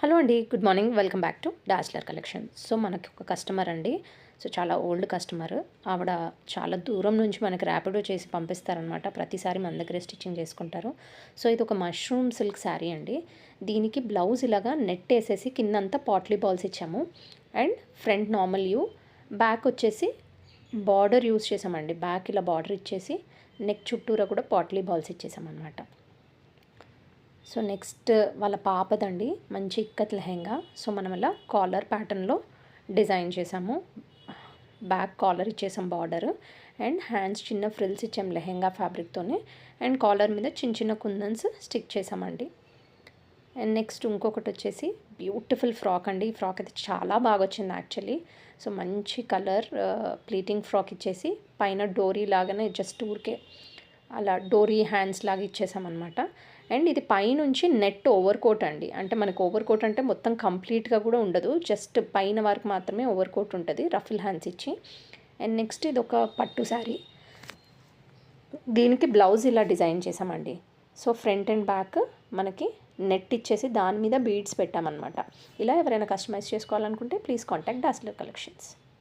Hello అండి, good morning. Welcome back to Dasler collection. So మనకి ఒక కస్టమర్ అండి. సో చాలా ఓల్డ్ కస్టమర్. ఆవిడ చాలా దూరం నుంచి మనకి ర్యాపిడో చేసి పంపిస్తారనమాట. ప్రతిసారి మన దగ్గరే స్టిచ్చింగ్ చేసుకుంటారు. సో ఇది ఒక మష్రూమ్ సిల్క్ శారీ అండి. దీనికి బ్లౌజ్ ఇలాగా నెట్ వేసేసి కిందంతా పాట్లీ బాల్స్ ఇచ్చాము. And front normal you, back వచ్చేసి బార్డర్ యూస్ చేసామండి. బ్యాక్ ఇలా బార్డర్ ఇచ్చేసి నెక్ చుట్టూరా కూడా పాట్లీ బాల్స్ ఇచ్చేసామన్నమాట. సో నెక్స్ట్ వాళ్ళ పాపదండి, మంచి ఇక్కత్ లెహెంగా. సో మనం ఇలా కాలర్ ప్యాటర్న్లో డిజైన్ చేసాము. బ్యాక్ కాలర్ ఇచ్చేసాం బార్డర్. అండ్ హ్యాండ్స్ చిన్న ఫ్రిల్స్ ఇచ్చాం లెహెంగా ఫ్యాబ్రిక్తోనే. అండ్ కాలర్ మీద చిన్న చిన్న కుందన్స్ స్టిక్ చేసామండి. అండ్ నెక్స్ట్ ఇంకొకటి వచ్చేసి బ్యూటిఫుల్ ఫ్రాక్ అండి. ఈ ఫ్రాక్ అయితే చాలా బాగా వచ్చింది యాక్చువల్లీ. సో మంచి కలర్ ప్లీటింగ్ ఫ్రాక్ ఇచ్చేసి పైన డోరీ లాగానే జస్ట్ ఊరికే అలా డోరీ హ్యాండ్స్ లాగా ఇచ్చేసామన్నమాట. అండ్ ఇది పైనుంచి నెట్ ఓవర్ కోట్ అండి. అంటే మనకు ఓవర్ కోట్ అంటే మొత్తం కంప్లీట్గా కూడా ఉండదు, జస్ట్ పైన వరకు మాత్రమే ఓవర్ కోట్ ఉంటుంది రఫుల్ హ్యాండ్స్ ఇచ్చి. అండ్ నెక్స్ట్ ఇది ఒక పట్టు శారీ. దీనికి బ్లౌజ్ ఇలా డిజైన్ చేసామండి. సో ఫ్రంట్ అండ్ బ్యాక్ మనకి నెట్ ఇచ్చేసి దాని మీద బీడ్స్ పెట్టామన్నమాట. ఇలా ఎవరైనా కస్టమైజ్ చేసుకోవాలనుకుంటే ప్లీజ్ కాంటాక్ట్ డాస్లర్ కలెక్షన్స్.